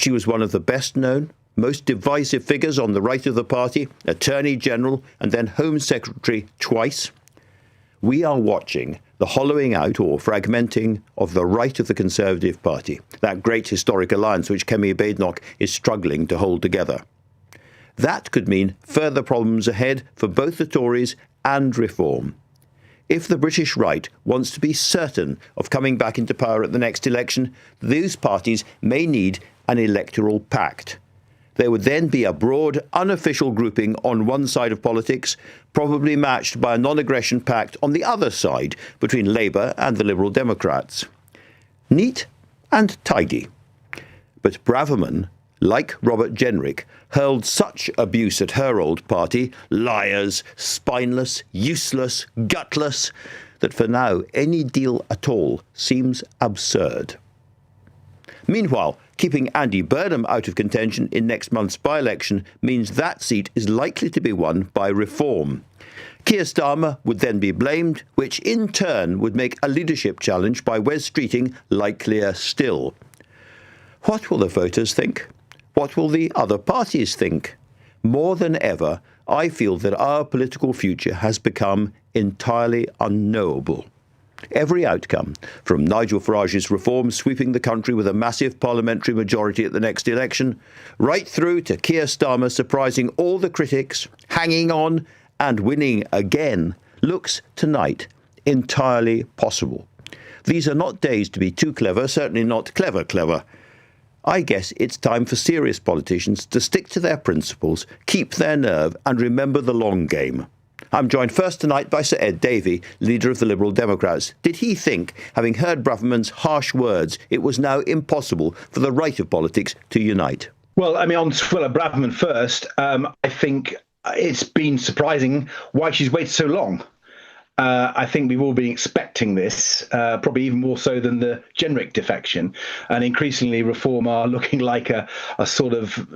She was one of the best known, most divisive figures on the right of the party, Attorney General and then Home Secretary twice. We are watching the hollowing out or fragmenting of the right of the Conservative Party, that great historic alliance which Kemi Badenoch is struggling to hold together. That could mean further problems ahead for both the Tories and Reform. If the British right wants to be certain of coming back into power at the next election, those parties may need an electoral pact. There would then be a broad, unofficial grouping on one side of politics, probably matched by a non-aggression pact on the other side between Labour and the Liberal Democrats. Neat and tidy. But Braverman, like Robert Jenrick, hurled such abuse at her old party, liars, spineless, useless, gutless, that for now any deal at all seems absurd. Meanwhile, keeping Andy Burnham out of contention in next month's by-election means that seat is likely to be won by Reform. Keir Starmer would then be blamed, which in turn would make a leadership challenge by Wes Streeting likelier still. What will the voters think? What will the other parties think? More than ever, I feel that our political future has become entirely unknowable. Every outcome, from Nigel Farage's reform sweeping the country with a massive parliamentary majority at the next election, right through to Keir Starmer surprising all the critics, hanging on and winning again, looks tonight entirely possible. These are not days to be too clever, certainly not clever. I guess it's time for serious politicians to stick to their principles, keep their nerve and remember the long game. I'm joined first tonight by Sir Ed Davey, leader of the Liberal Democrats. Did he think, having heard Braverman's harsh words, it was now impossible for the right of politics to unite? Well, I mean, on Braverman first, I think it's been surprising why she's waited so long. I think we've all been expecting this, probably even more so than the Jenrick defection. And increasingly, Reform are looking like a sort of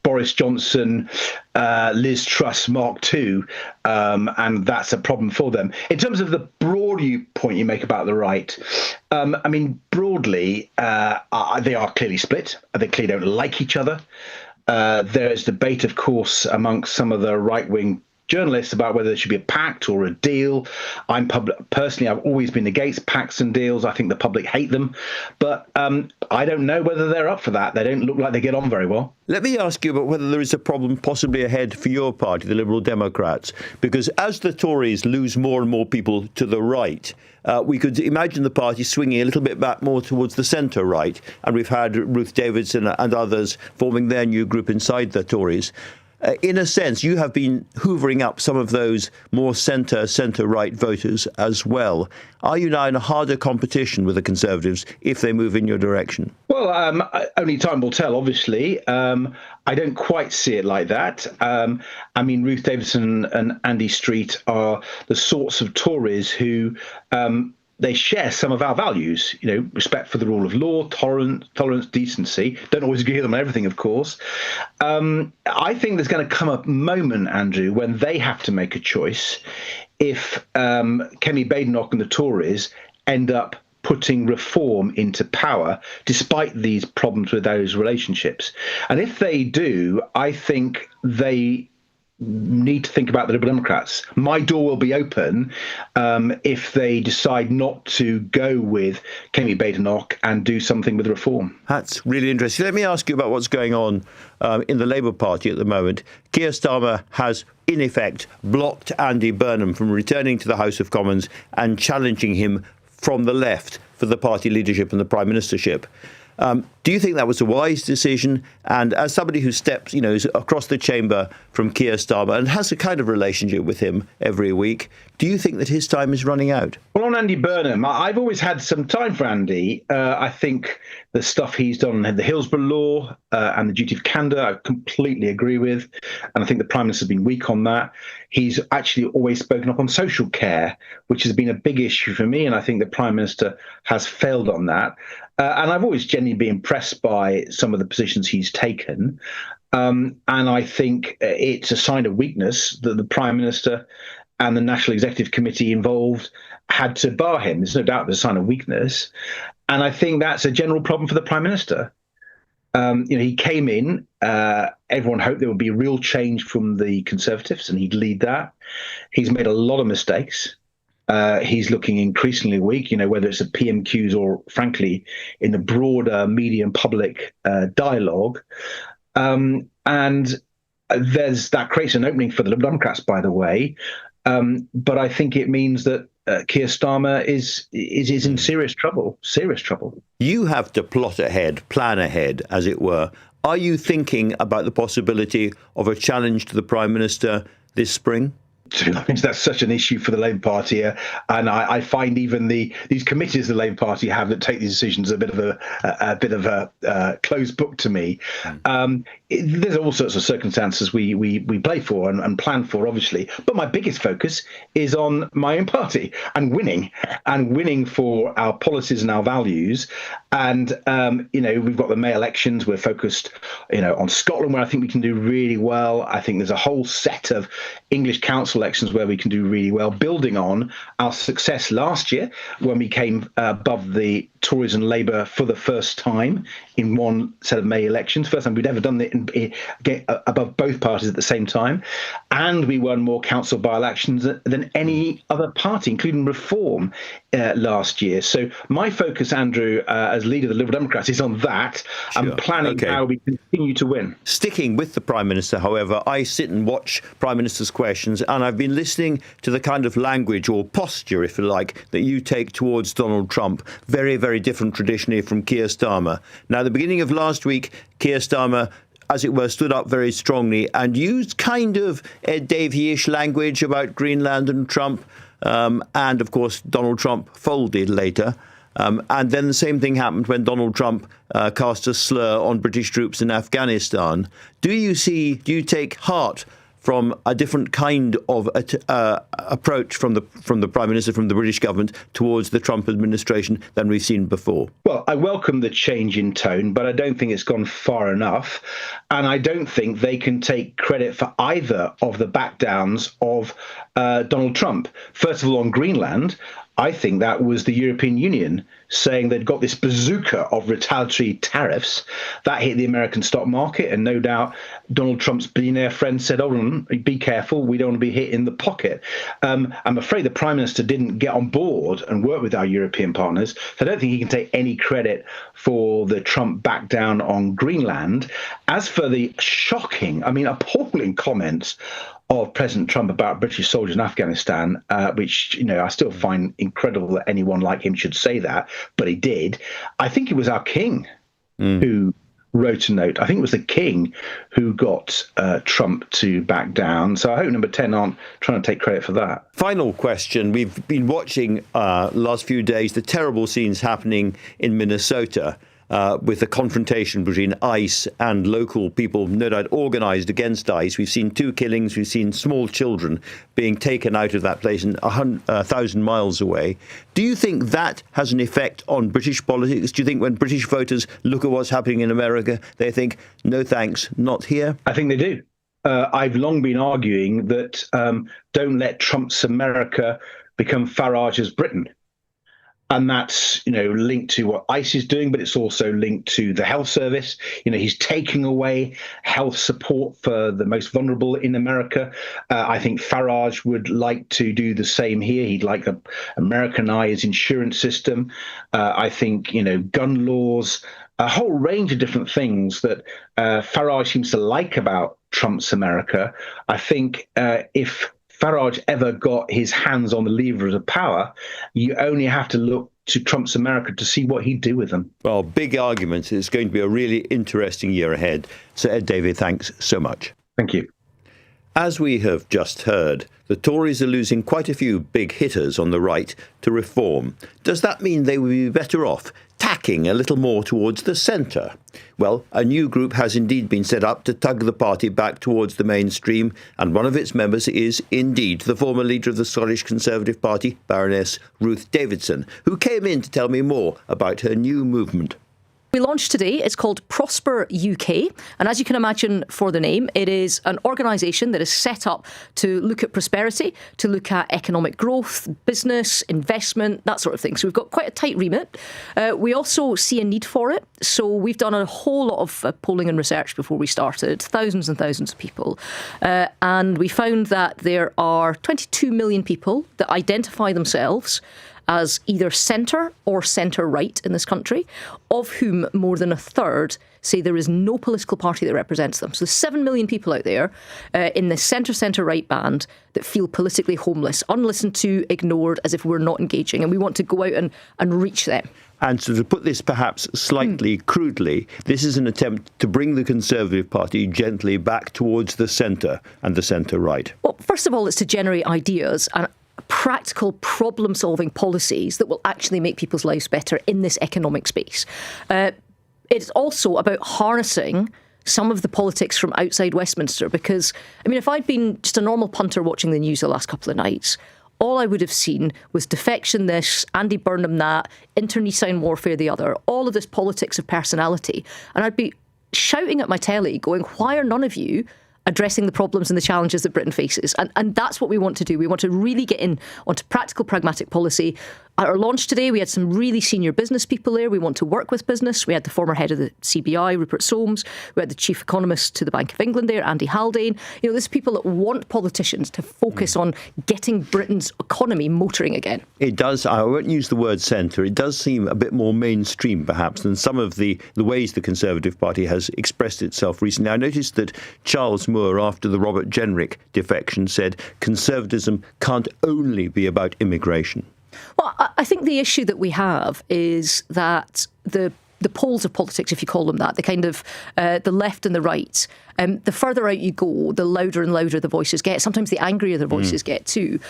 Boris Johnson, Liz Truss Mark II, and that's a problem for them. In terms of the broad point you make about the right, I mean, broadly, they are clearly split. They clearly don't like each other. There is debate, of course, amongst some of the right-wing journalists about whether there should be a pact or a deal. Personally, I've always been against pacts and deals. I think the public hate them. But I don't know whether they're up for that. They don't look like they get on very well. Let me ask you about whether there is a problem possibly ahead for your party, the Liberal Democrats, because as the Tories lose more and more people to the right, we could imagine the party swinging a little bit back more towards the centre-right, and we've had Ruth Davidson and others forming their new group inside the Tories. In a sense, you have been hoovering up some of those more centre-right voters as well. Are you now in a harder competition with the Conservatives if they move in your direction? Well, only time will tell, obviously. I don't quite see it like that. I mean, Ruth Davidson and Andy Street are the sorts of Tories who they share some of our values, respect for the rule of law, tolerance, decency. Don't always agree with them on everything, of course. I think there's going to come a moment, Andrew, when they have to make a choice if Kemi Badenoch and the Tories end up putting Reform into power, despite these problems with those relationships. And if they do, I think they need to think about the Liberal Democrats. My door will be open if they decide not to go with Kemi Badenoch and do something with Reform. That's really interesting. Let me ask you about what's going on in the Labour Party at the moment. Keir Starmer has, in effect, blocked Andy Burnham from returning to the House of Commons and challenging him from the left for the party leadership and the prime ministership. Do you think that was a wise decision? And as somebody who steps, is across the chamber from Keir Starmer and has a kind of relationship with him every week, do you think that his time is running out? Well, on Andy Burnham, I've always had some time for Andy. I think the stuff he's done, the Hillsborough law and the duty of candour, I completely agree with. And I think the Prime Minister's been weak on that. He's actually always spoken up on social care, which has been a big issue for me. And I think the Prime Minister has failed on that. And I've always genuinely been impressed by some of the positions he's taken. And I think it's a sign of weakness that the Prime Minister and the National Executive Committee involved had to bar him. There's no doubt there's a sign of weakness. And I think that's a general problem for the Prime Minister. He came in. Everyone hoped there would be a real change from the Conservatives, and he'd lead that. He's made a lot of mistakes. He's looking increasingly weak, whether it's at PMQs or, frankly, in the broader media and public dialogue. And that creates an opening for the Liberal Democrats, by the way. But I think it means that Keir Starmer is in serious trouble. You have to plan ahead, as it were. Are you thinking about the possibility of a challenge to the Prime Minister this spring? I mean, that's such an issue for the Labour Party, and I find even these committees the Labour Party have that take these decisions a bit of a closed book to me. There's all sorts of circumstances we play for and plan for, obviously, but my biggest focus is on my own party and winning for our policies and our values. And we've got the May elections. We're focused, on Scotland, where I think we can do really well. I think there's a whole set of English council elections where we can do really well, building on our success last year when we came above the Tories and Labour for the first time in one set of May elections. First time we'd ever done it above both parties at the same time. And we won more council by-elections than any other party, including Reform, last year. So my focus, Andrew, as leader of the Liberal Democrats, is on that and planning how we continue to win. Sticking with the Prime Minister, however, I sit and watch Prime Minister's questions, and I've been listening to the kind of language or posture, if you like, that you take towards Donald Trump. Very, very different traditionally from Keir Starmer. Now, at the beginning of last week, Keir Starmer, as it were, stood up very strongly and used kind of Ed Davey-ish language about Greenland and Trump. And, of course, Donald Trump folded later. And then the same thing happened when Donald Trump cast a slur on British troops in Afghanistan. Do you take heart from a different kind of approach from the Prime Minister, from the British government towards the Trump administration than we've seen before? Well, I welcome the change in tone, but I don't think it's gone far enough. And I don't think they can take credit for either of the backdowns of Donald Trump. First of all, on Greenland, I think that was the European Union saying they'd got this bazooka of retaliatory tariffs that hit the American stock market. And no doubt Donald Trump's billionaire friend said, "Hold on, be careful. We don't want to be hit in the pocket." I'm afraid the Prime Minister didn't get on board and work with our European partners. So I don't think he can take any credit for the Trump back down on Greenland. As for the shocking, appalling comments of President Trump about British soldiers in Afghanistan, which, I still find incredible that anyone like him should say that, but he did. I think it was our king who wrote a note. I think it was the king who got Trump to back down. So I hope Number 10 aren't trying to take credit for that. Final question. We've been watching last few days the terrible scenes happening in Minnesota. With the confrontation between ICE and local people, no doubt organised against ICE. We've seen 2 killings. We've seen small children being taken out of that place and 1,000 miles away. Do you think that has an effect on British politics? Do you think when British voters look at what's happening in America, they think, no thanks, not here? I think they do. I've long been arguing that don't let Trump's America become Farage's Britain. And that's, linked to what ICE is doing, but it's also linked to the health service. He's taking away health support for the most vulnerable in America. I think Farage would like to do the same here. He'd like to Americanize insurance system. I think, gun laws, a whole range of different things that Farage seems to like about Trump's America. I think if Farage ever got his hands on the levers of power, you only have to look to Trump's America to see what he'd do with them. Well, big arguments. It's going to be a really interesting year ahead. So, Ed Davey, thanks so much. Thank you. As we have just heard, the Tories are losing quite a few big hitters on the right to Reform. Does that mean they would be better off tacking a little more towards the centre? Well, a new group has indeed been set up to tug the party back towards the mainstream, and one of its members is indeed the former leader of the Scottish Conservative Party, Baroness Ruth Davidson, who came in to tell me more about her new movement. We launched today. It's called Prosper UK. And as you can imagine for the name, it is an organisation that is set up to look at prosperity, to look at economic growth, business, investment, that sort of thing. So we've got quite a tight remit. We also see a need for it. So we've done a whole lot of polling and research before we started, thousands and thousands of people. And we found that there are 22 million people that identify themselves as either centre or centre-right in this country, of whom more than a third say there is no political party that represents them. So there's 7 million people out there in the centre-right band that feel politically homeless, unlistened to, ignored, as if we're not engaging. And we want to go out and reach them. And so to put this perhaps slightly crudely, this is an attempt to bring the Conservative Party gently back towards the centre and the centre-right. Well, first of all, it's to generate ideas and practical problem-solving policies that will actually make people's lives better in this economic space. It's also about harnessing some of the politics from outside Westminster, because, I mean, if I'd been just a normal punter watching the news the last couple of nights, all I would have seen was defection this, Andy Burnham that, internecine warfare the other, all of this politics of personality. And I'd be shouting at my telly going, why are none of you addressing the problems and the challenges that Britain faces? And that's what we want to do. We want to really get in onto practical, pragmatic policy. At our launch today, we had some really senior business people there. We want to work with business. We had the former head of the CBI, Rupert Soames. We had the chief economist to the Bank of England there, Andy Haldane. You know, there's people that want politicians to focus on getting Britain's economy motoring again. It does, I won't use the word centre, it does seem a bit more mainstream perhaps than some of the ways the Conservative Party has expressed itself recently. I noticed that Charles Moore, after the Robert Jenrick defection, said conservatism can't only be about immigration. Well, I think the issue that we have is that the poles of politics, if you call them that, the kind of the left and the right, the further out you go, the louder and louder the voices get. Sometimes the angrier the voices get too.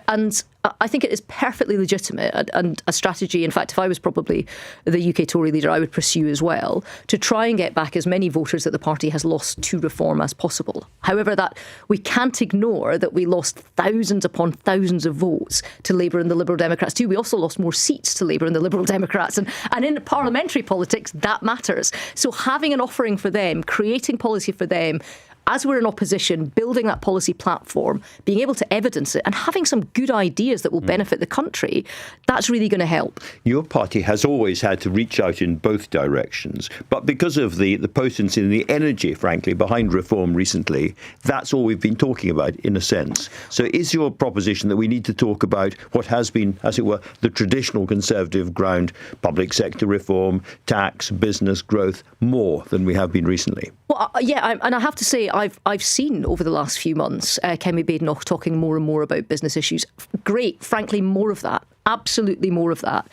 And I think it is perfectly legitimate and a strategy. In fact, if I was probably the UK Tory leader, I would pursue as well, to try and get back as many voters that the party has lost to reform as possible. However, that we can't ignore that we lost thousands upon thousands of votes to Labour and the Liberal Democrats too. We also lost more seats to Labour and the Liberal Democrats. And in parliamentary politics, that matters. So having an offering for them, creating policy for them, as we're in opposition, building that policy platform, being able to evidence it and having some good ideas that will benefit the country, that's really going to help. Your party has always had to reach out in both directions, but because of the potency and the energy, frankly, behind reform recently, that's all we've been talking about, in a sense. So is your proposition that we need to talk about what has been, as it were, the traditional Conservative ground, public sector reform, tax, business growth, more than we have been recently? Well, yeah, and I have to say, I've seen over the last few months Kemi Badenoch talking more and more about business issues. Great, frankly, more of that. Absolutely more of that,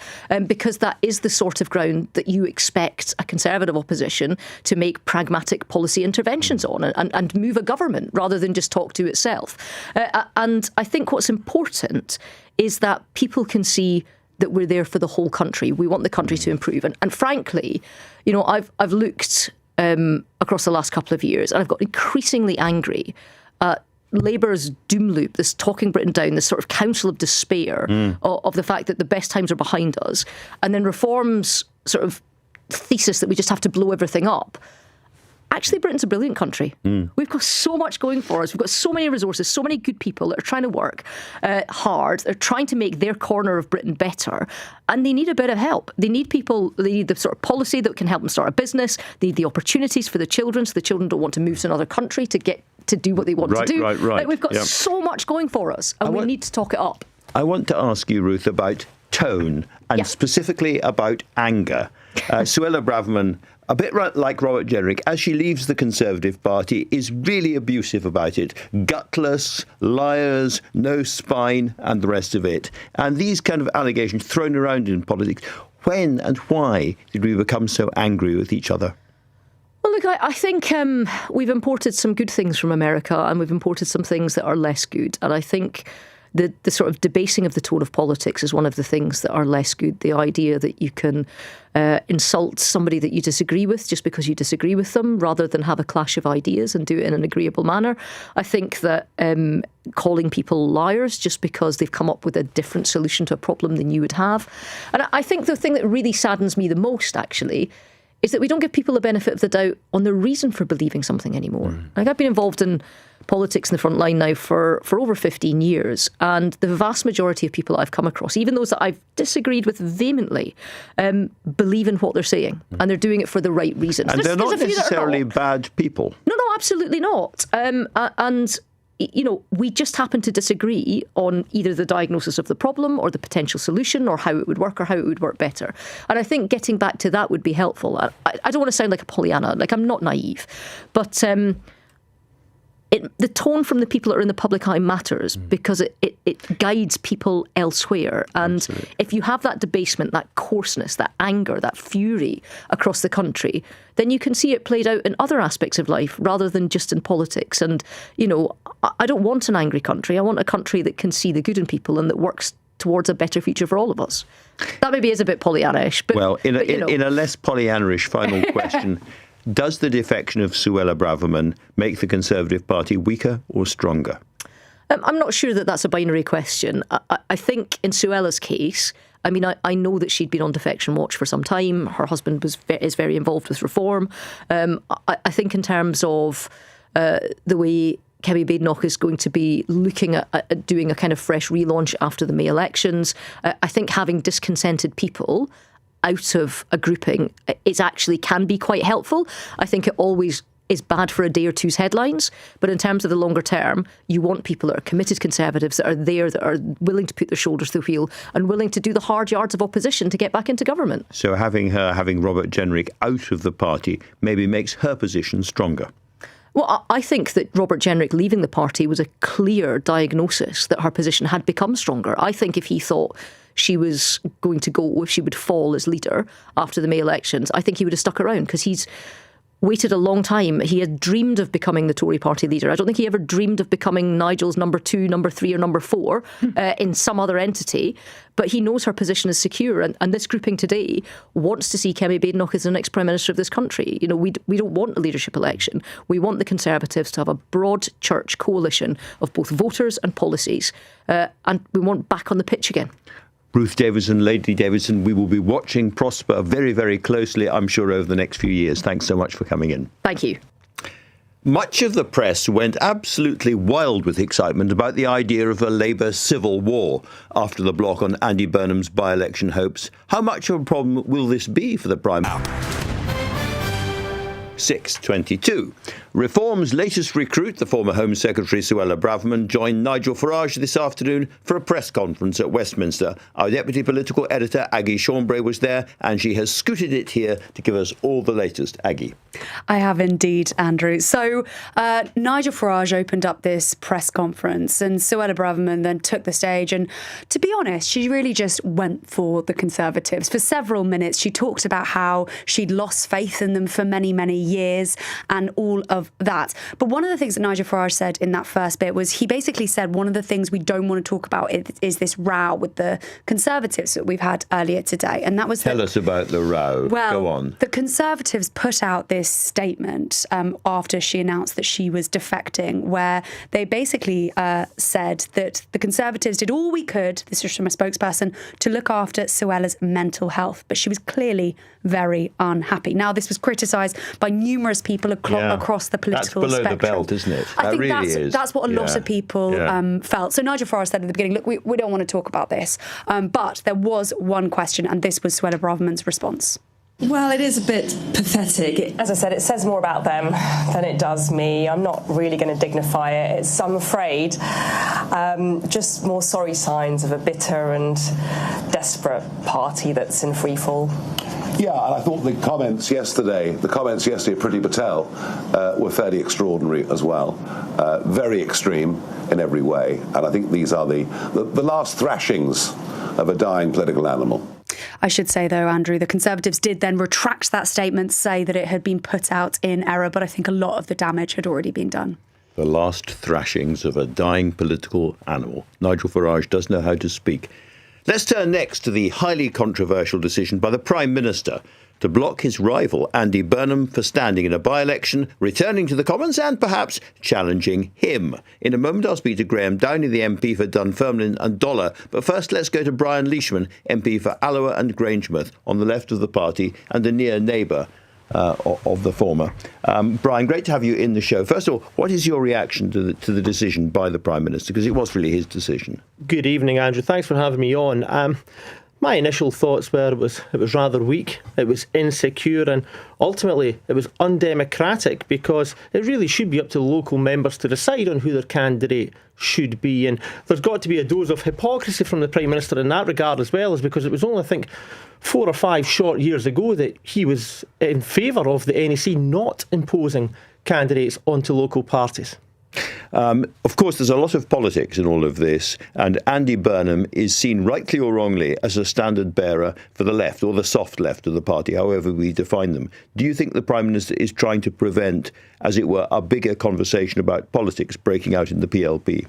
because that is the sort of ground that you expect a Conservative opposition to make pragmatic policy interventions on and move a government rather than just talk to itself. And I think what's important is that people can see that we're there for the whole country. We want the country to improve. And frankly, you know, I've looked across the last couple of years, and I've got increasingly angry at Labour's doom loop, this talking Britain down, this sort of council of despair of the fact that the best times are behind us, and then Reform's sort of thesis that we just have to blow everything up. Actually, Britain's a brilliant country. We've got so much going for us. We've got so many resources, so many good people that are trying to work hard. They're trying to make their corner of Britain better. And they need a bit of help. They need people, they need the sort of policy that can help them start a business. They need the opportunities for the children, so the children don't want to move to another country to get to do what they want to do. Right. Like, we've got so much going for us, and we need to talk it up. I want to ask you, Ruth, about tone, and specifically about anger. Suella Braverman, a bit like Robert Jenrick, as she leaves the Conservative Party, is really abusive about it. Gutless, liars, no spine, and the rest of it. And these kind of allegations thrown around in politics. When and why did we become so angry with each other? Well, look, I think we've imported some good things from America, and we've imported some things that are less good. And I think the sort of debasing of the tone of politics is one of the things that are less good. The idea that you can insult somebody that you disagree with just because you disagree with them, rather than have a clash of ideas and do it in an agreeable manner. I think that calling people liars just because they've come up with a different solution to a problem than you would have. And I think the thing that really saddens me the most, actually, is that we don't give people the benefit of the doubt on the reason for believing something anymore. Like, I've been involved in politics in the front line now for over 15 years, and the vast majority of people I've come across, even those that I've disagreed with vehemently, believe in what they're saying, and they're doing it for the right reasons. And they're not necessarily bad people. No, absolutely not. And we just happen to disagree on either the diagnosis of the problem or the potential solution or how it would work or how it would work better. And I think getting back to that would be helpful. I don't want to sound like a Pollyanna, like I'm not naive, but the tone from the people that are in the public eye matters because it guides people elsewhere. And Absolutely. If you have that debasement, that coarseness, that anger, that fury across the country, then you can see it played out in other aspects of life rather than just in politics. And, I don't want an angry country. I want a country that can see the good in people and that works towards a better future for all of us. That maybe is a bit Pollyanna-ish. But, in a less Pollyanna-ish final question, does the defection of Suella Braverman make the Conservative Party weaker or stronger? I'm not sure that that's a binary question. I think in Suella's case, I know that she'd been on defection watch for some time. Her husband is very involved with reform. I think in terms of the way Kemi Badenoch is going to be looking at doing a kind of fresh relaunch after the May elections, I think having discontented people out of a grouping, it actually can be quite helpful. I think it always is bad for a day or two's headlines, but in terms of the longer term, you want people that are committed Conservatives, that are there, that are willing to put their shoulders to the wheel and willing to do the hard yards of opposition to get back into government. So having Robert Jenrick out of the party maybe makes her position stronger. Well, I think that Robert Jenrick leaving the party was a clear diagnosis that her position had become stronger. I think if he thought she was going to go, if she would fall as leader after the May elections, I think he would have stuck around because he's waited a long time. He had dreamed of becoming the Tory party leader. I don't think he ever dreamed of becoming Nigel's number 2, number 3 or number 4 in some other entity. But he knows her position is secure. And this grouping today wants to see Kemi Badenoch as the next Prime Minister of this country. We don't want a leadership election. We want the Conservatives to have a broad church coalition of both voters and policies. And we want back on the pitch again. Ruth Davidson, Lady Davidson, we will be watching Prosper very, very closely, I'm sure, over the next few years. Thanks so much for coming in. Thank you. Much of the press went absolutely wild with excitement about the idea of a Labour civil war after the block on Andy Burnham's by-election hopes. How much of a problem will this be for the Prime Minister? 6:22. Reform's latest recruit, the former Home Secretary Suella Braverman, joined Nigel Farage this afternoon for a press conference at Westminster. Our deputy political editor, Aggie Chambray, was there, and she has scooted it here to give us all the latest. Aggie. I have indeed, Andrew. So Nigel Farage opened up this press conference and Suella Braverman then took the stage. And to be honest, she really just went for the Conservatives. For several minutes, she talked about how she'd lost faith in them for many, many years and all of that. But one of the things that Nigel Farage said in that first bit was he basically said one of the things we don't want to talk about is this row with the Conservatives that we've had earlier today. And that was Tell us about the row. Well, go on. The Conservatives put out this statement after she announced that she was defecting, where they basically said that the Conservatives did all we could, this is from a spokesperson, to look after Suella's mental health. But she was clearly very unhappy. Now, this was criticised by numerous people across the political spectrum. That's below the belt, isn't it? I think really that's what a lot of people felt. So Nigel Farage said at the beginning, look, we don't want to talk about this. But there was one question, and this was Suella Braverman's response. Well, it is a bit pathetic. As I said, it says more about them than it does me. I'm not really going to dignify it. It's, I'm afraid, just more sorry signs of a bitter and desperate party that's in free fall. Yeah, and I thought the comments yesterday of Priti Patel were fairly extraordinary as well. Very extreme in every way. And I think these are the last thrashings of a dying political animal. I should say, though, Andrew, the Conservatives did then retract that statement, say that it had been put out in error, but I think a lot of the damage had already been done. The last thrashings of a dying political animal. Nigel Farage does know how to speak. Let's turn next to the highly controversial decision by the Prime Minister to block his rival Andy Burnham for standing in a by-election, returning to the Commons and perhaps challenging him. In a moment, I'll speak to Graham Downey, the MP for Dunfermline and Dollar. But first, let's go to Brian Leishman, MP for Alloa and Grangemouth, on the left of the party and a near neighbour of the former. Brian, great to have you in the show. First of all, what is your reaction to the decision by the Prime Minister? Because it was really his decision. Good evening, Andrew. Thanks for having me on. My initial thoughts were it was rather weak, it was insecure, and ultimately it was undemocratic, because it really should be up to the local members to decide on who their candidate should be. And there's got to be a dose of hypocrisy from the Prime Minister in that regard as well, because it was only, I think, 4 or 5 short years ago that he was in favour of the NEC not imposing candidates onto local parties. Of course, there's a lot of politics in all of this, and Andy Burnham is seen, rightly or wrongly, as a standard bearer for the left, or the soft left of the party, however we define them. Do you think the Prime Minister is trying to prevent, as it were, a bigger conversation about politics breaking out in the PLP?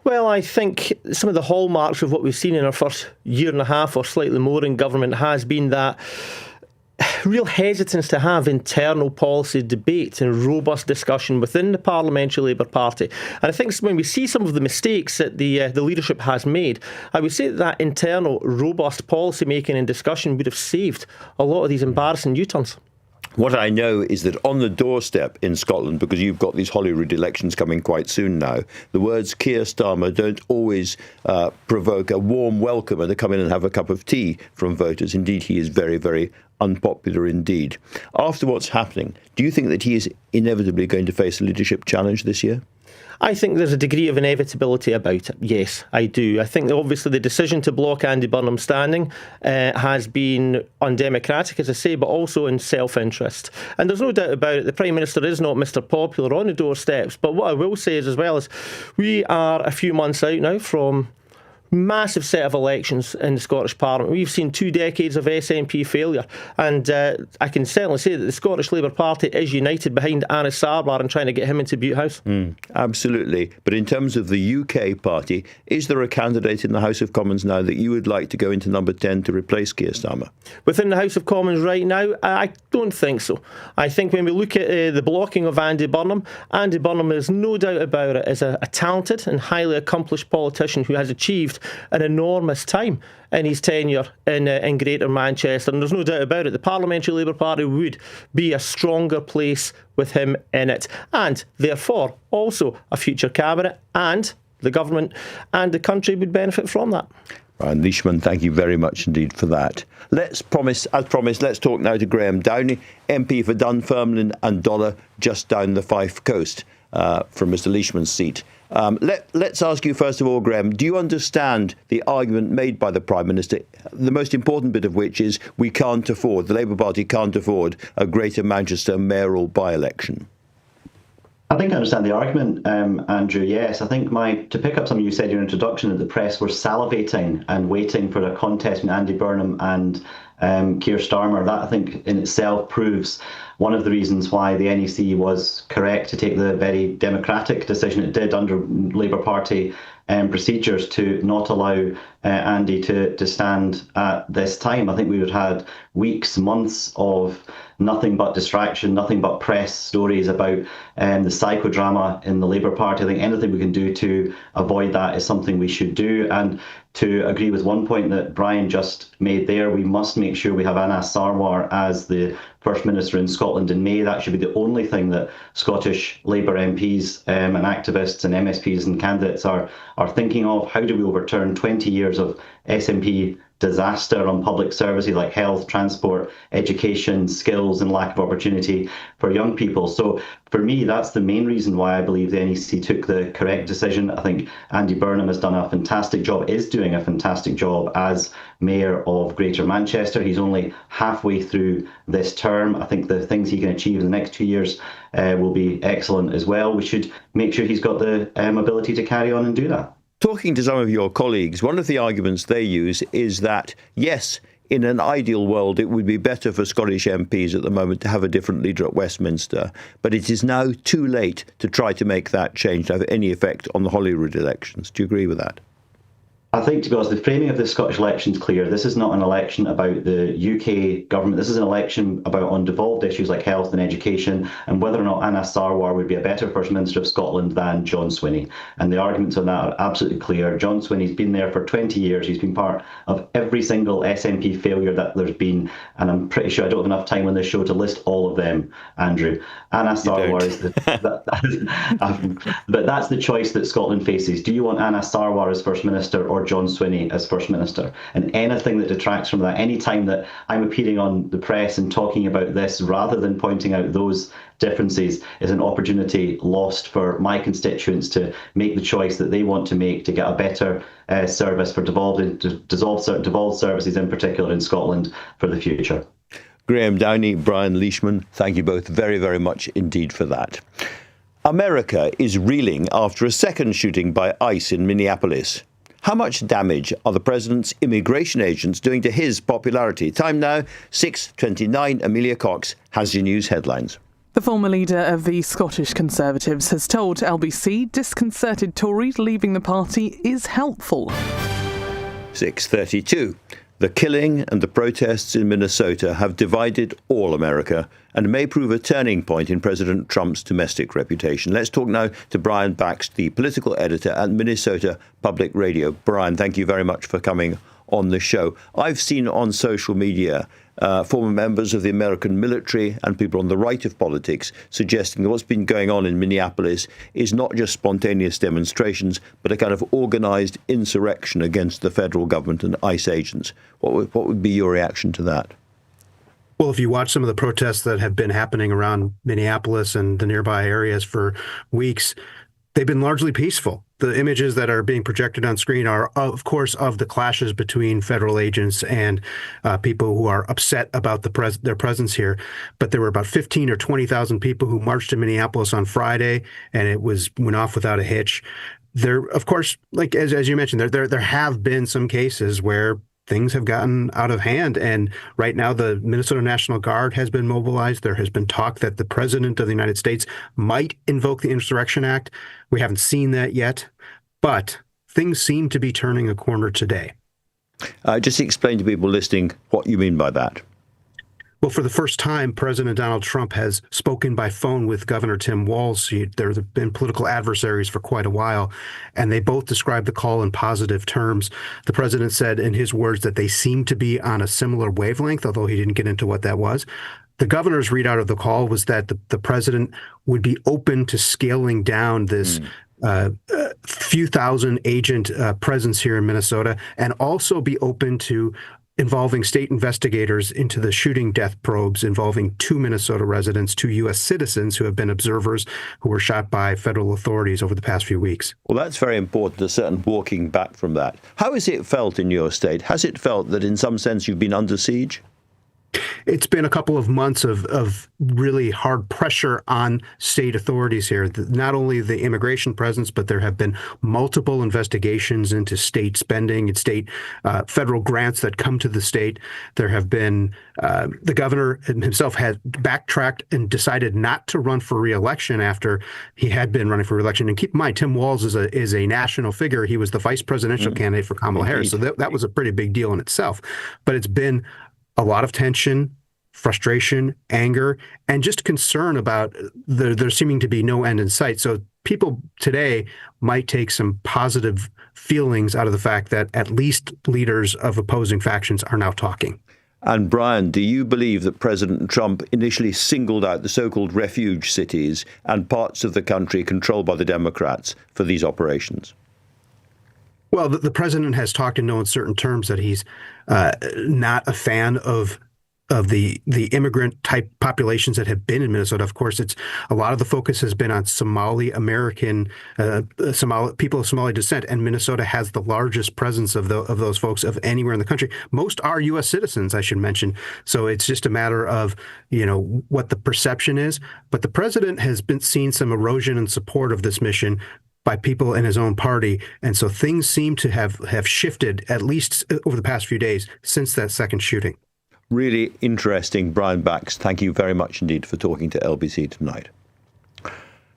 Well, I think some of the hallmarks of what we've seen in our first year and a half or slightly more in government has been that real hesitance to have internal policy debate and robust discussion within the Parliamentary Labour Party. And I think when we see some of the mistakes that the leadership has made, I would say that internal robust policy making and discussion would have saved a lot of these embarrassing U-turns. What I know is that on the doorstep in Scotland, because you've got these Holyrood elections coming quite soon now, the words Keir Starmer don't always provoke a warm welcome and to come in and have a cup of tea from voters. Indeed, he is very, very unpopular indeed. After what's happening, do you think that he is inevitably going to face a leadership challenge this year? I think there's a degree of inevitability about it. Yes, I do. I think that obviously the decision to block Andy Burnham's standing has been undemocratic, as I say, but also in self-interest. And there's no doubt about it, the Prime Minister is not Mr. Popular on the doorsteps. But what I will say is, as well, is we are a few months out now from massive set of elections in the Scottish Parliament. We've seen 2 decades of SNP failure, and I can certainly say that the Scottish Labour Party is united behind Anas Sarwar and trying to get him into Butte House. Absolutely. But in terms of the UK party, is there a candidate in the House of Commons now that you would like to go into number 10 to replace Keir Starmer? Within the House of Commons right now, I don't think so. I think when we look at the blocking of Andy Burnham is no doubt about it, is a talented and highly accomplished politician who has achieved an enormous time in his tenure in Greater Manchester, and there's no doubt about it, the Parliamentary Labour Party would be a stronger place with him in it, and therefore also a future cabinet, and the government and the country would benefit from that. Brian Leishman, thank you very much indeed for that. As promised, let's talk now to Graham Downey, MP for Dunfermline and Dollar, just down the Fife coast from Mr. Leishman's seat. Let's ask you first of all, Graham, do you understand the argument made by the Prime Minister, the most important bit of which is the Labour Party can't afford a Greater Manchester mayoral by-election? I think I understand the argument, Andrew, yes. I think to pick up something you said in your introduction, that the press were salivating and waiting for a contest between Andy Burnham and Keir Starmer. That, I think, in itself proves one of the reasons why the NEC was correct to take the very democratic decision it did under Labour Party procedures to not allow Andy to stand at this time. I think we would have had weeks, months of nothing but distraction, nothing but press stories about the psychodrama in the Labour Party. I think anything we can do to avoid that is something we should do. And to agree with one point that Brian just made there, we must make sure we have Anas Sarwar as the First Minister in Scotland in May. That should be the only thing that Scottish Labour MPs and activists and MSPs and candidates are thinking of. How do we overturn 20 years of SNP disaster on public services like health, transport, education, skills and lack of opportunity for young people? So for me, that's the main reason why I believe the NEC took the correct decision. I think Andy Burnham has done a fantastic job, is doing a fantastic job as Mayor of Greater Manchester. He's only halfway through this term. I think the things he can achieve in the next 2 years will be excellent as well. We should make sure he's got the ability to carry on and do that. Talking to some of your colleagues, one of the arguments they use is that, yes, in an ideal world, it would be better for Scottish MPs at the moment to have a different leader at Westminster, but it is now too late to try to make that change to have any effect on the Holyrood elections. Do you agree with that? I think, to be honest, the framing of the Scottish election is clear. This is not an election about the UK government. This is an election on devolved issues like health and education, and whether or not Anna Sarwar would be a better First Minister of Scotland than John Swinney. And the arguments on that are absolutely clear. John Swinney's been there for 20 years. He's been part of every single SNP failure that there's been, and I'm pretty sure I don't have enough time on this show to list all of them, Andrew. Anna Sarwar is but that's the choice that Scotland faces. Do you want Anna Sarwar as First Minister or John Swinney as First Minister? And anything that detracts from that, any time that I'm appearing on the press and talking about this rather than pointing out those differences, is an opportunity lost for my constituents to make the choice that they want to make to get a better service for devolved services, in particular in Scotland, for the future. Graham Downey, Brian Leishman, thank you both very, very much indeed for that. America is reeling after a second shooting by ICE in Minneapolis. How much damage are the president's immigration agents doing to his popularity? Time now, 6:29. Amelia Cox has your news headlines. The former leader of the Scottish Conservatives has told LBC disconcerted Tories leaving the party is helpful. 6:32. The killing and the protests in Minnesota have divided all America and may prove a turning point in President Trump's domestic reputation. Let's talk now to Brian Bax, the political editor at Minnesota Public Radio. Brian, thank you very much for coming on the show. I've seen on social media former members of the American military and people on the right of politics suggesting that what's been going on in Minneapolis is not just spontaneous demonstrations, but a kind of organised insurrection against the federal government and ICE agents. What would be your reaction to that? Well, if you watch some of the protests that have been happening around Minneapolis and the nearby areas for weeks, they've been largely peaceful. The images that are being projected on screen are, of course, of the clashes between federal agents and people who are upset about their presence here. But there were about 15 or 20,000 people who marched to Minneapolis on Friday, and it went off without a hitch. There, of course, like as you mentioned, there have been some cases where things have gotten out of hand. And right now, the Minnesota National Guard has been mobilized. There has been talk that the president of the United States might invoke the Insurrection Act. We haven't seen that yet, but things seem to be turning a corner today. Just explain to people listening what you mean by that. Well, for the first time, President Donald Trump has spoken by phone with Governor Tim Walz. There have been political adversaries for quite a while, and they both described the call in positive terms. The president said in his words that they seem to be on a similar wavelength, although he didn't get into what that was. The governor's readout of the call was that the president would be open to scaling down this few thousand agent presence here in Minnesota, and also be open to involving state investigators into the shooting death probes involving 2 Minnesota residents, 2 U.S. citizens who have been observers who were shot by federal authorities over the past few weeks. Well, that's very important, a certain walking back from that. How has it felt in your state? Has it felt that in some sense you've been under siege? It's been a couple of months of really hard pressure on state authorities here. Not only the immigration presence, but there have been multiple investigations into state spending and state federal grants that come to the state. There have been the governor himself has backtracked and decided not to run for re-election after he had been running for re-election. And keep in mind, Tim Walz is a national figure. He was the vice presidential candidate for Kamala Harris. So that was a pretty big deal in itself. But it's been a lot of tension, frustration, anger, and just concern about there seeming to be no end in sight. So people today might take some positive feelings out of the fact that at least leaders of opposing factions are now talking. And Brian, do you believe that President Trump initially singled out the so-called refuge cities and parts of the country controlled by the Democrats for these operations? Well, the president has talked in no uncertain terms that he's not a fan of the immigrant type populations that have been in Minnesota. Of course, a lot of the focus has been on Somali American people of Somali descent, and Minnesota has the largest presence of those folks of anywhere in the country. Most are U.S. citizens, I should mention. So it's just a matter of what the perception is. But the president has been seeing some erosion in support of this mission by people in his own party. And so things seem to have shifted, at least over the past few days, since that second shooting. Really interesting, Brian Bax. Thank you very much indeed for talking to LBC tonight.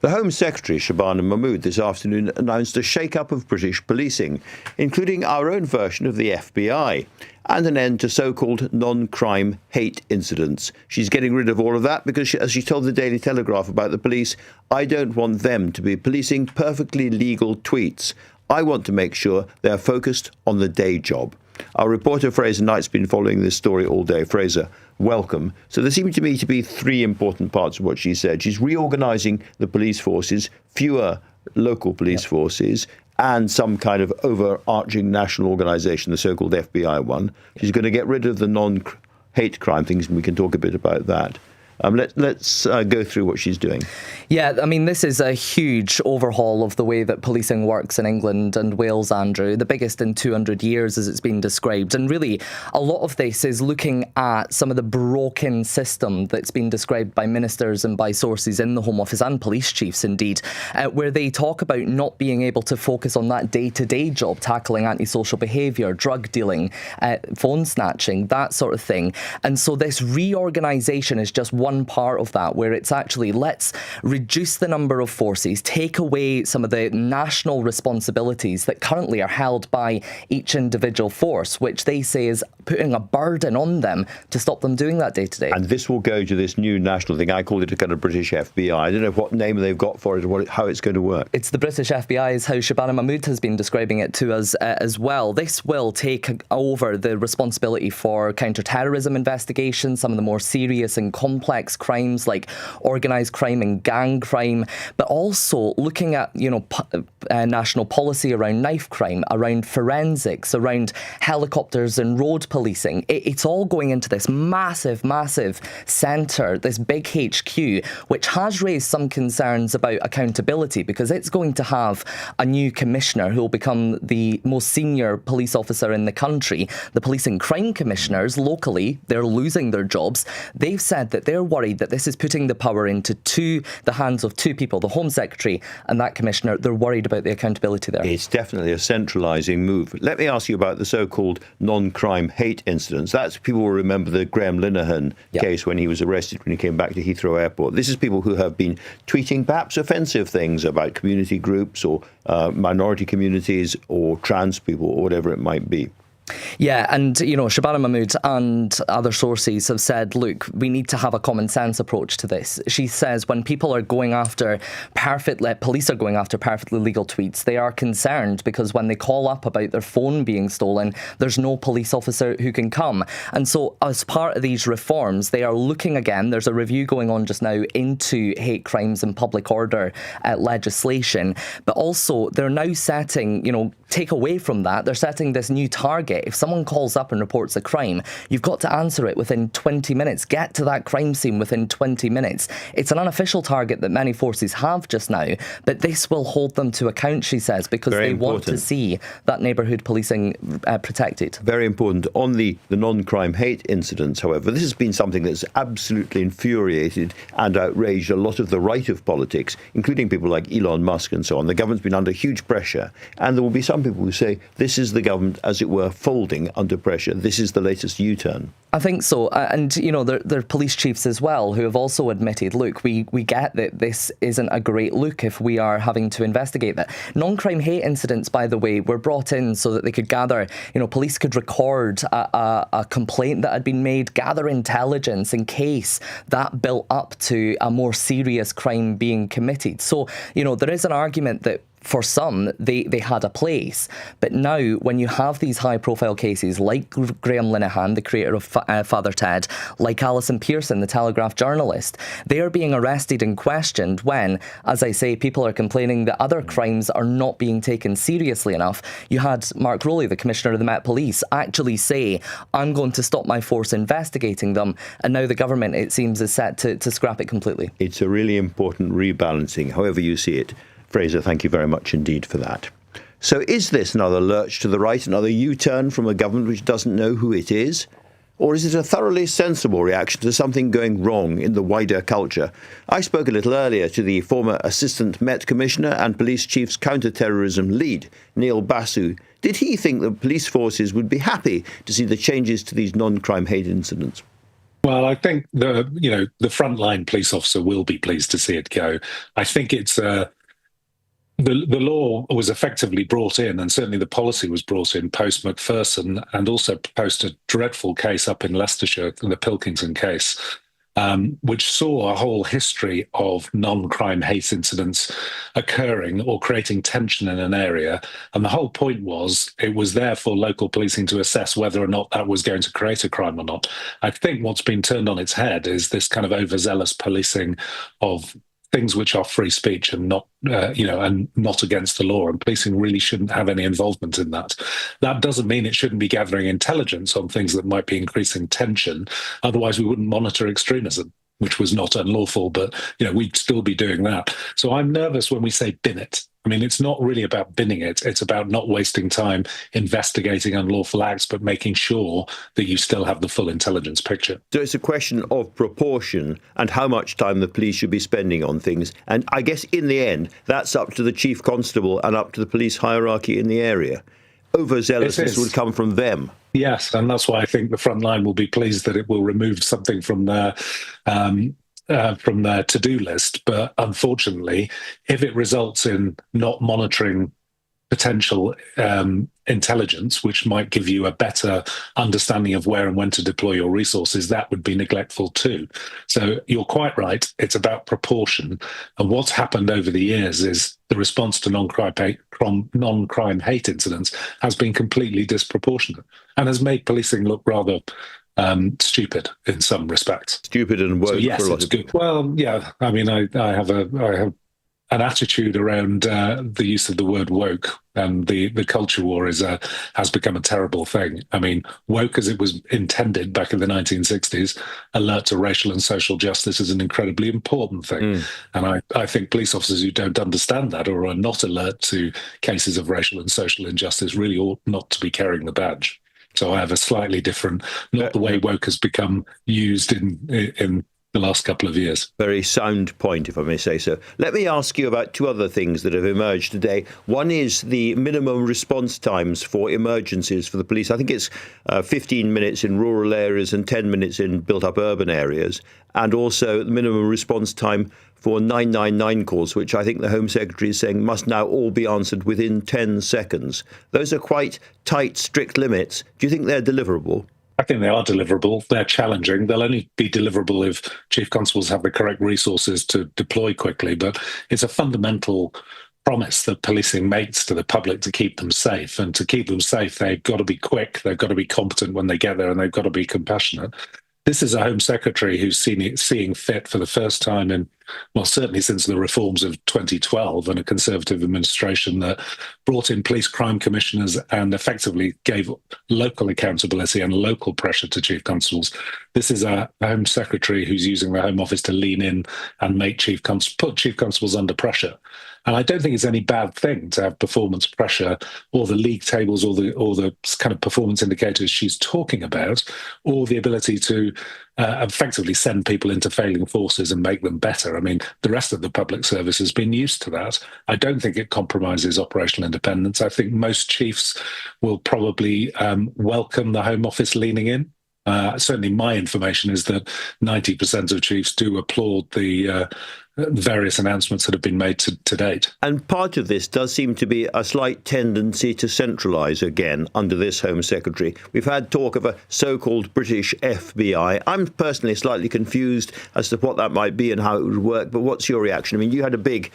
The Home Secretary, Shabana Mahmood, this afternoon announced a shake-up of British policing, including our own version of the FBI, and an end to so-called non-crime hate incidents. She's getting rid of all of that because, as she told the Daily Telegraph about the police, I don't want them to be policing perfectly legal tweets. I want to make sure they're focused on the day job. Our reporter Fraser Knight's been following this story all day. Fraser, welcome. So there seem to me to be three important parts of what she said. She's reorganising the police forces, fewer local police forces, and some kind of overarching national organisation, the so-called FBI one. She's going to get rid of the non-hate crime things, and we can talk a bit about that. Let's go through what she's doing. Yeah, I mean, this is a huge overhaul of the way that policing works in England and Wales, Andrew, the biggest in 200 years as it's been described. And really, a lot of this is looking at some of the broken system that's been described by ministers and by sources in the Home Office and police chiefs, indeed, where they talk about not being able to focus on that day-to-day job, tackling antisocial behaviour, drug dealing, phone snatching, that sort of thing. And so this reorganisation is just one part of that, where it's actually let's reduce the number of forces, take away some of the national responsibilities that currently are held by each individual force, which they say is putting a burden on them to stop them doing that day to day. And this will go to this new national thing. I called it a kind of British FBI. I don't know what name they've got for it or how it's going to work. It's the British FBI is how Shabana Mahmood has been describing it to us as well. This will take over the responsibility for counter-terrorism investigations, some of the more serious and complex crimes like organised crime and gang crime, but also looking at, national policy around knife crime, around forensics, around helicopters and road policing. It's all going into this massive, massive centre, this big HQ, which has raised some concerns about accountability because it's going to have a new commissioner who will become the most senior police officer in the country. The police and crime commissioners locally, they're losing their jobs. They've said that they're worried that this is putting the power into the hands of two people, the Home Secretary and that Commissioner. They're worried about the accountability there. It's definitely a centralising move. Let me ask you about the so-called non-crime hate incidents. That's, people will remember the Graham Linehan case when he was arrested when he came back to Heathrow Airport. This is people who have been tweeting perhaps offensive things about community groups or minority communities or trans people or whatever it might be. Yeah, and, Shabana Mahmood and other sources have said, look, we need to have a common sense approach to this. She says when people are going after police are going after perfectly legal tweets, they are concerned because when they call up about their phone being stolen, there's no police officer who can come. And so as part of these reforms, they are looking again, there's a review going on just now into hate crimes and public order legislation, but also they're now setting, take away from that, they're setting this new target. If someone calls up and reports a crime, you've got to answer it within 20 minutes. Get to that crime scene within 20 minutes. It's an unofficial target that many forces have just now, but this will hold them to account, she says, because they want to see that neighbourhood policing protected. Very important. On the non-crime hate incidents, however, this has been something that's absolutely infuriated and outraged a lot of the right of politics, including people like Elon Musk and so on. The government's been under huge pressure, and there will be some people who say this is the government, as it were, folding under pressure. This is the latest U-turn. I think so. And, there are police chiefs as well who have also admitted, look, we get that this isn't a great look if we are having to investigate that. Non-crime hate incidents, by the way, were brought in so that they could gather, police could record a complaint that had been made, gather intelligence in case that built up to a more serious crime being committed. So, there is an argument that for some, they had a place. But now, when you have these high-profile cases like Graham Linehan, the creator of Father Ted, like Alison Pearson, the Telegraph journalist, they are being arrested and questioned when, as I say, people are complaining that other crimes are not being taken seriously enough. You had Mark Rowley, the Commissioner of the Met Police, actually say, I'm going to stop my force investigating them. And now the government, it seems, is set to scrap it completely. It's a really important rebalancing, however you see it. Fraser, thank you very much indeed for that. So is this another lurch to the right, another U-turn from a government which doesn't know who it is? Or is it a thoroughly sensible reaction to something going wrong in the wider culture? I spoke a little earlier to the former Assistant Met Commissioner and Police Chief's counter-terrorism lead, Neil Basu. Did he think that police forces would be happy to see the changes to these non-crime hate incidents? Well, I think the frontline police officer will be pleased to see it go. I think it's the law was effectively brought in, and certainly the policy was brought in post Macpherson, and also post a dreadful case up in Leicestershire, the Pilkington case, which saw a whole history of non-crime hate incidents occurring or creating tension in an area. And the whole point was it was there for local policing to assess whether or not that was going to create a crime or not. I think what's been turned on its head is this kind of overzealous policing of things which are free speech and not, and not against the law. And policing really shouldn't have any involvement in that. That doesn't mean it shouldn't be gathering intelligence on things that might be increasing tension. Otherwise, we wouldn't monitor extremism, which was not unlawful, but we'd still be doing that. So I'm nervous when we say bin it. I mean, it's not really about binning it. It's about not wasting time investigating unlawful acts, but making sure that you still have the full intelligence picture. So it's a question of proportion and how much time the police should be spending on things. And I guess in the end, that's up to the chief constable and up to the police hierarchy in the area. Overzealousness would come from them. Yes, and that's why I think the front line will be pleased that it will remove something from their to-do list. But unfortunately, if it results in not monitoring potential intelligence, which might give you a better understanding of where and when to deploy your resources, that would be neglectful too. So you're quite right. It's about proportion. And what's happened over the years is the response to non-crime hate incidents has been completely disproportionate and has made policing look rather stupid in some respects. Stupid and woke. So yes, for a lot it's of good. Well, yeah. I mean, I have an attitude around the use of the word woke, and the culture war has become a terrible thing. I mean, woke as it was intended back in the 1960s, alert to racial and social justice, is an incredibly important thing. And I think police officers who don't understand that or are not alert to cases of racial and social injustice really ought not to be carrying the badge. So I have a slightly different, not the way woke has become used in the last couple of years. Very sound point, if I may say so. Let me ask you about two other things that have emerged today. One is the minimum response times for emergencies for the police. I think it's 15 minutes in rural areas and 10 minutes in built-up urban areas. And also the minimum response time for 999 calls, which I think the Home Secretary is saying must now all be answered within 10 seconds. Those are quite tight, strict limits. Do you think they're deliverable? I think they are deliverable. They're challenging. They'll only be deliverable if chief constables have the correct resources to deploy quickly. But it's a fundamental promise that policing makes to the public to keep them safe. And to keep them safe, they've got to be quick, they've got to be competent when they get there, and they've got to be compassionate. This is a Home Secretary who's seeing fit for the first time in, well, certainly since the reforms of 2012 and a Conservative administration that brought in police crime commissioners and effectively gave local accountability and local pressure to chief constables. This is a Home Secretary who's using the Home Office to lean in and make put chief constables under pressure. And I don't think it's any bad thing to have performance pressure or the league tables or the kind of performance indicators she's talking about, or the ability to effectively send people into failing forces and make them better. I mean, the rest of the public service has been used to that. I don't think it compromises operational independence. I think most chiefs will probably welcome the Home Office leaning in. Certainly my information is that 90% of chiefs do applaud the various announcements that have been made to date. And part of this does seem to be a slight tendency to centralise again under this Home Secretary. We've had talk of a so-called British FBI. I'm personally slightly confused as to what that might be and how it would work, but what's your reaction? I mean, you had a big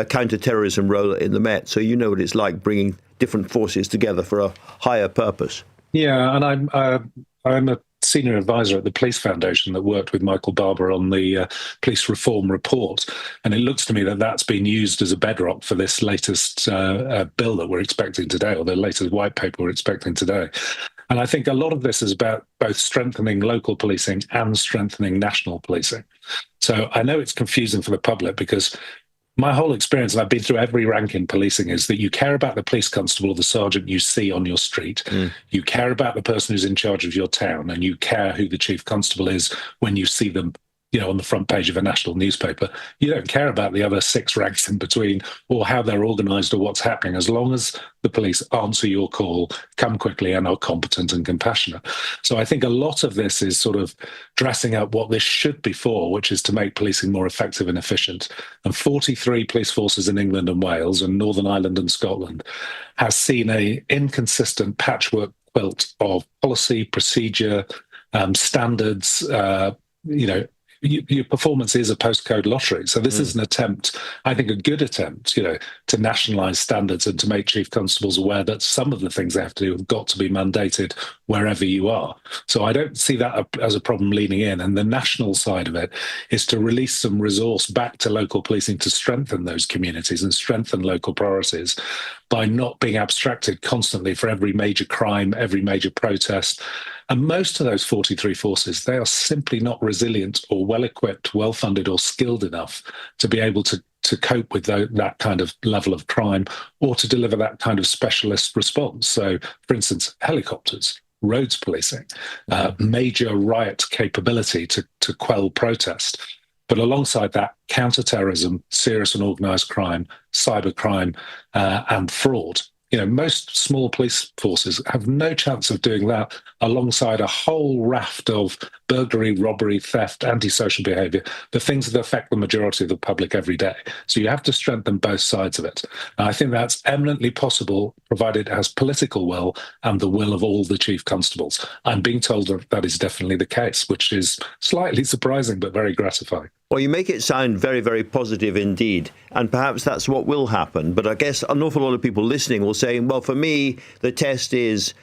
counter-terrorism role in the Met, so you know what it's like bringing different forces together for a higher purpose. Yeah, and I'm a senior advisor at the Police Foundation that worked with Michael Barber on the police reform report. And it looks to me that that's been used as a bedrock for this latest bill that we're expecting today, or the latest white paper we're expecting today. And I think a lot of this is about both strengthening local policing and strengthening national policing. So I know it's confusing for the public because my whole experience, and I've been through every rank in policing, is that you care about the police constable or the sergeant you see on your street. You care about the person who's in charge of your town, and you care who the chief constable is when you see them on the front page of a national newspaper. You don't care about the other 6 ranks in between or how they're organised or what's happening, as long as the police answer your call, come quickly, and are competent and compassionate. So I think a lot of this is sort of dressing up what this should be for, which is to make policing more effective and efficient. And 43 police forces in England and Wales and Northern Ireland and Scotland has seen a inconsistent patchwork quilt of policy, procedure, standards, your performance is a postcode lottery. So this is an attempt, I think a good attempt, to nationalise standards and to make chief constables aware that some of the things they have to do have got to be mandated wherever you are. So I don't see that as a problem leaning in. And the national side of it is to release some resource back to local policing to strengthen those communities and strengthen local priorities by not being abstracted constantly for every major crime, every major protest. And most of those 43 forces, they are simply not resilient or well-equipped, well-funded or skilled enough to be able to cope with that kind of level of crime or to deliver that kind of specialist response. So, for instance, helicopters, roads policing, major riot capability to quell protest. But alongside that, counter-terrorism, serious and organised crime, cybercrime, and fraud. Most small police forces have no chance of doing that alongside a whole raft of burglary, robbery, theft, antisocial behaviour, the things that affect the majority of the public every day. So you have to strengthen both sides of it. And I think that's eminently possible, provided it has political will and the will of all the chief constables. I'm being told that is definitely the case, which is slightly surprising but very gratifying. Well, you make it sound very, very positive indeed, and perhaps that's what will happen. But I guess an awful lot of people listening will say, well, for me, the test is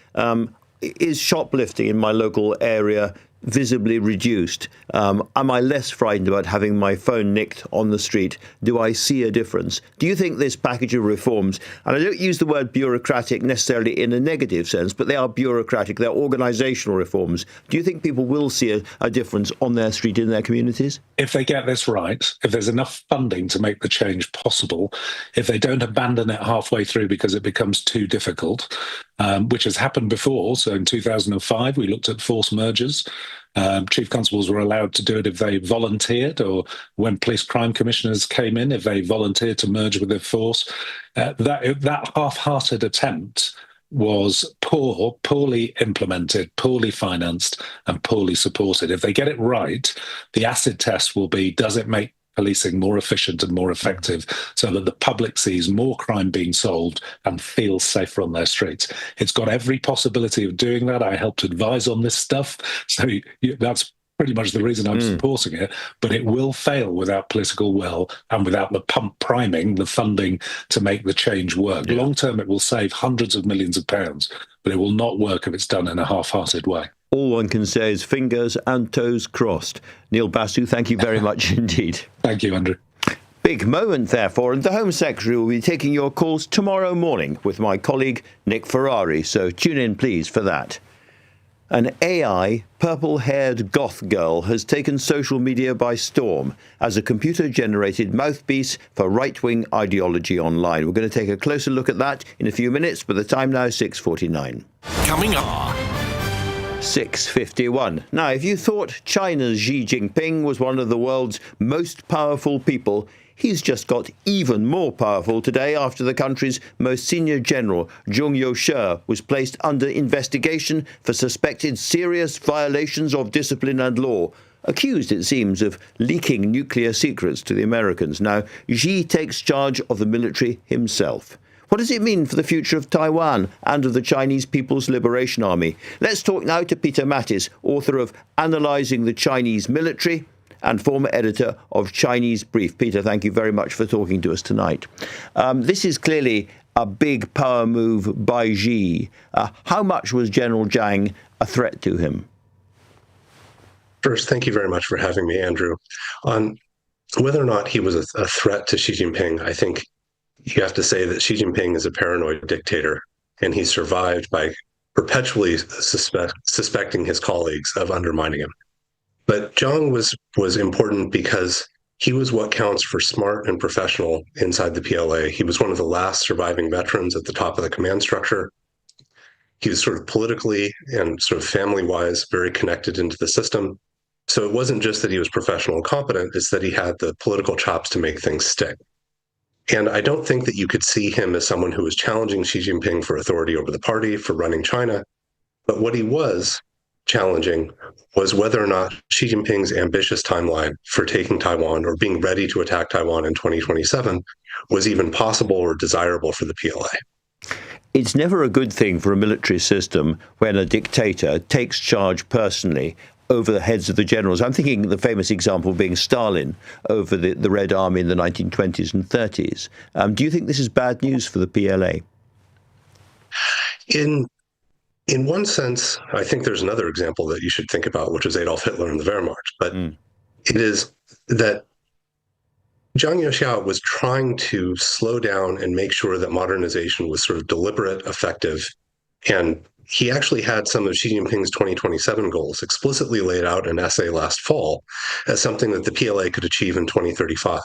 shoplifting in my local area visibly reduced? Am I less frightened about having my phone nicked on the street? Do I see a difference? Do you think this package of reforms, and I don't use the word bureaucratic necessarily in a negative sense, but they are bureaucratic, they're organisational reforms. Do you think people will see a difference on their street in their communities? If they get this right, if there's enough funding to make the change possible, if they don't abandon it halfway through because it becomes too difficult, which has happened before. So in 2005, we looked at forced mergers. Chief constables were allowed to do it if they volunteered, or when police crime commissioners came in, if they volunteered to merge with their force. That half-hearted attempt was poorly implemented, poorly financed, and poorly supported. If they get it right, the acid test will be, does it make policing more efficient and more effective so that the public sees more crime being solved and feels safer on their streets? It's got every possibility of doing that. I helped advise on this stuff. So that's pretty much the reason I'm supporting it. But it will fail without political will and without the pump priming, the funding to make the change work. Yeah. Long term, it will save hundreds of millions of pounds, but it will not work if it's done in a half-hearted way. All one can say is fingers and toes crossed. Neil Basu, thank you very much indeed. Thank you, Andrew. Big moment, therefore, and the Home Secretary will be taking your calls tomorrow morning with my colleague Nick Ferrari, so tune in, please, for that. An AI purple-haired goth girl has taken social media by storm as a computer-generated mouthpiece for right-wing ideology online. We're going to take a closer look at that in a few minutes, but the time now is 6:49. Coming up. 6:51. Now, if you thought China's Xi Jinping was one of the world's most powerful people, he's just got even more powerful today after the country's most senior general, Zhong Youshi, was placed under investigation for suspected serious violations of discipline and law. Accused, it seems, of leaking nuclear secrets to the Americans. Now, Xi takes charge of the military himself. What does it mean for the future of Taiwan and of the Chinese People's Liberation Army? Let's talk now to Peter Mattis, author of Analysing the Chinese Military and former editor of Chinese Brief. Peter, thank you very much for talking to us tonight. This is clearly a big power move by Xi. How much was General Zhang a threat to him? First, thank you very much for having me, Andrew. On whether or not he was a threat to Xi Jinping, I think you have to say that Xi Jinping is a paranoid dictator, and he survived by perpetually suspecting his colleagues of undermining him. But Zhang was important because he was what counts for smart and professional inside the PLA. He was one of the last surviving veterans at the top of the command structure. He was sort of politically and sort of family-wise very connected into the system. So it wasn't just that he was professional and competent, it's that he had the political chops to make things stick. And I don't think that you could see him as someone who was challenging Xi Jinping for authority over the party, for running China. But what he was challenging was whether or not Xi Jinping's ambitious timeline for taking Taiwan or being ready to attack Taiwan in 2027 was even possible or desirable for the PLA. It's never a good thing for a military system when a dictator takes charge personally over the heads of the generals. I'm thinking the famous example being Stalin over the Red Army in the 1920s and 30s. Do you think this is bad news for the PLA? In one sense, I think there's another example that you should think about, which is Adolf Hitler and the Wehrmacht. But it is that Zhang Youxiao was trying to slow down and make sure that modernization was sort of deliberate, effective, and he actually had some of Xi Jinping's 2027 goals explicitly laid out in an essay last fall as something that the PLA could achieve in 2035.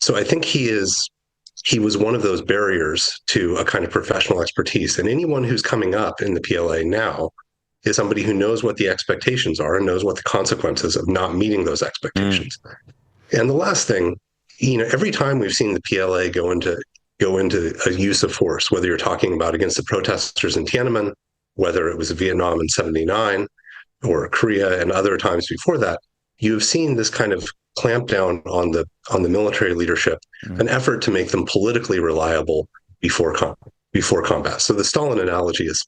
So I think he was one of those barriers to a kind of professional expertise. And anyone who's coming up in the PLA now is somebody who knows what the expectations are and knows what the consequences of not meeting those expectations. And the last thing, every time we've seen the PLA go into a use of force, whether you're talking about against the protesters in Tiananmen, whether it was Vietnam in 79 or Korea and other times before that, you've seen this kind of clamp down on the military leadership, an effort to make them politically reliable before combat. So the Stalin analogy is,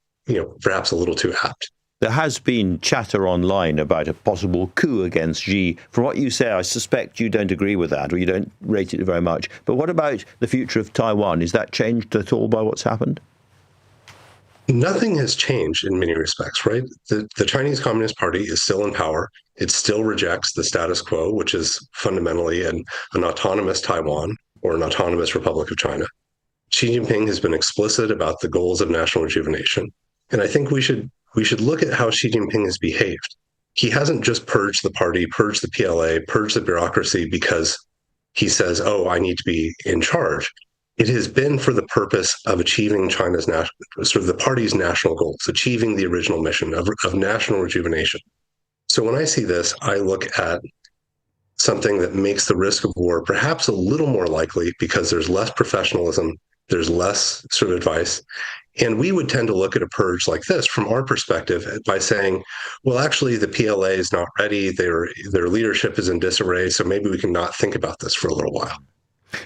perhaps a little too apt. There has been chatter online about a possible coup against Xi. From what you say, I suspect you don't agree with that, or you don't rate it very much. But what about the future of Taiwan? Is that changed at all by what's happened? Nothing has changed in many respects, right? The Chinese Communist Party is still in power. It still rejects the status quo, which is fundamentally an autonomous Taiwan or an autonomous Republic of China. Xi Jinping has been explicit about the goals of national rejuvenation. And I think we should look at how Xi Jinping has behaved. He hasn't just purged the party, purged the PLA, purged the bureaucracy because he says, oh, I need to be in charge. It has been for the purpose of achieving China's the party's national goals, achieving the original mission of national rejuvenation. So when I see this, I look at something that makes the risk of war perhaps a little more likely because there's less professionalism, there's less sort of advice. And we would tend to look at a purge like this from our perspective by saying, well, actually, the PLA is not ready. Their leadership is in disarray. So maybe we can not think about this for a little while.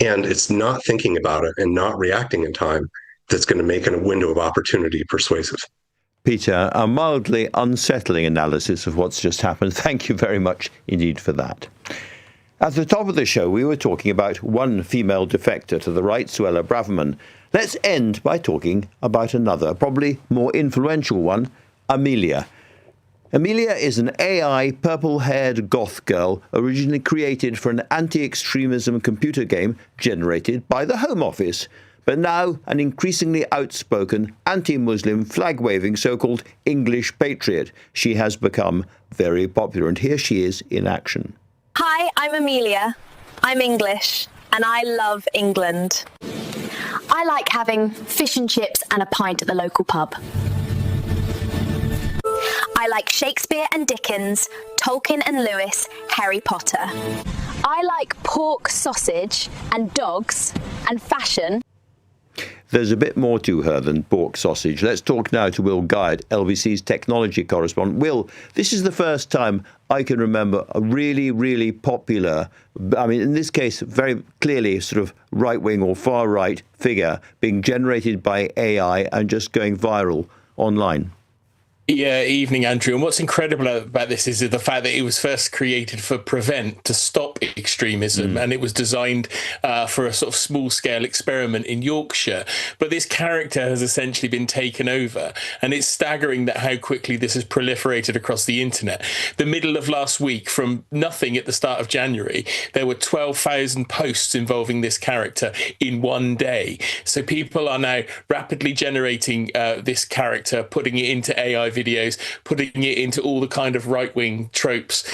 And it's not thinking about it and not reacting in time that's going to make a window of opportunity persuasive. Peter, a mildly unsettling analysis of what's just happened. Thank you very much indeed for that. At the top of the show, we were talking about one female defector to the right, Suella Braverman. Let's end by talking about another, probably more influential one, Amelia. Amelia is an AI purple-haired goth girl originally created for an anti-extremism computer game generated by the Home Office, but now an increasingly outspoken anti-Muslim flag-waving so-called English patriot. She has become very popular, and here she is in action. Hi, I'm Amelia. I'm English, and I love England. I like having fish and chips and a pint at the local pub. I like Shakespeare and Dickens, Tolkien and Lewis, Harry Potter. I like pork, sausage and dogs and fashion. There's a bit more to her than pork sausage. Let's talk now to Will Guide, LBC's technology correspondent. Will, this is the first time I can remember a really, really popular, I mean, in this case, very clearly sort of right-wing or far-right figure being generated by AI and just going viral online. Yeah, evening, Andrew. And what's incredible about this is the fact that it was first created for Prevent, to stop extremism, and it was designed for a sort of small-scale experiment in Yorkshire. But this character has essentially been taken over, and it's staggering that how quickly this has proliferated across the internet. The middle of last week, from nothing at the start of January, there were 12,000 posts involving this character in one day. So people are now rapidly generating this character, putting it into AI videos, putting it into all the kind of right-wing tropes,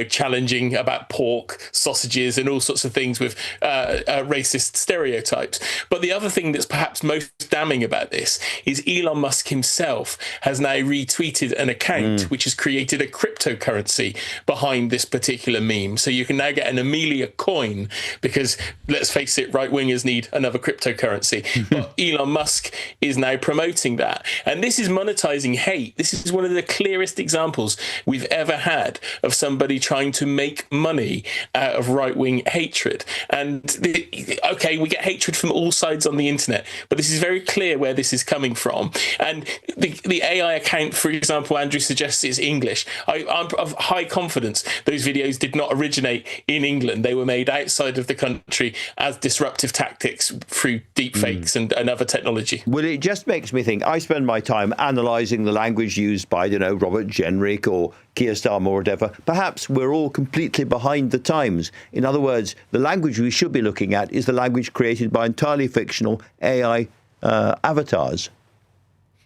challenging about pork, sausages, and all sorts of things with racist stereotypes. But the other thing that's perhaps most damning about this is Elon Musk himself has now retweeted an account which has created a cryptocurrency behind this particular meme. So you can now get an Amelia coin because, let's face it, right-wingers need another cryptocurrency. But Elon Musk is now promoting that. And this is monetizing hate. This is one of the clearest examples we've ever had of somebody trying to make money out of right-wing hatred. And we get hatred from all sides on the internet, but this is very clear where this is coming from. And the AI account, for example, Andrew suggests is English. I'm of high confidence those videos did not originate in England. They were made outside of the country as disruptive tactics through deepfakes and other technology. Well, it just makes me think. I spend my time analysing the language used by, Robert Jenrick or Keir Starmer or whatever. Perhaps we're all completely behind the times. In other words, the language we should be looking at is the language created by entirely fictional AI avatars.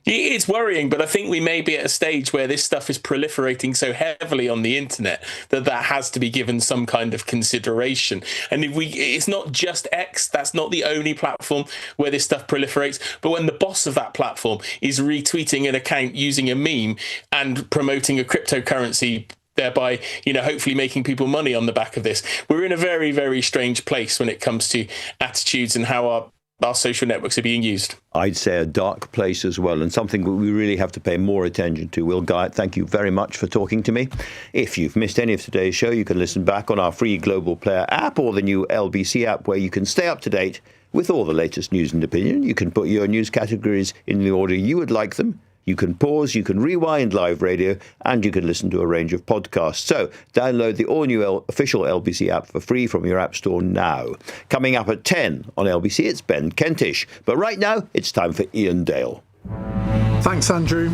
It's worrying, but I think we may be at a stage where this stuff is proliferating so heavily on the internet that has to be given some kind of consideration. And it's not just X, that's not the only platform where this stuff proliferates, but when the boss of that platform is retweeting an account using a meme and promoting a cryptocurrency, thereby, hopefully making people money on the back of this, we're in a very, very strange place when it comes to attitudes and how our social networks are being used. I'd say a dark place as well, and something that we really have to pay more attention to. Will Guyatt, thank you very much for talking to me. If you've missed any of today's show, you can listen back on our free Global Player app or the new LBC app, where you can stay up to date with all the latest news and opinion. You can put your news categories in the order you would like them. You can pause, you can rewind live radio, and you can listen to a range of podcasts. So download the all-new official LBC app for free from your app store now. Coming up at 10 on LBC, it's Ben Kentish. But right now, it's time for Ian Dale. Thanks, Andrew.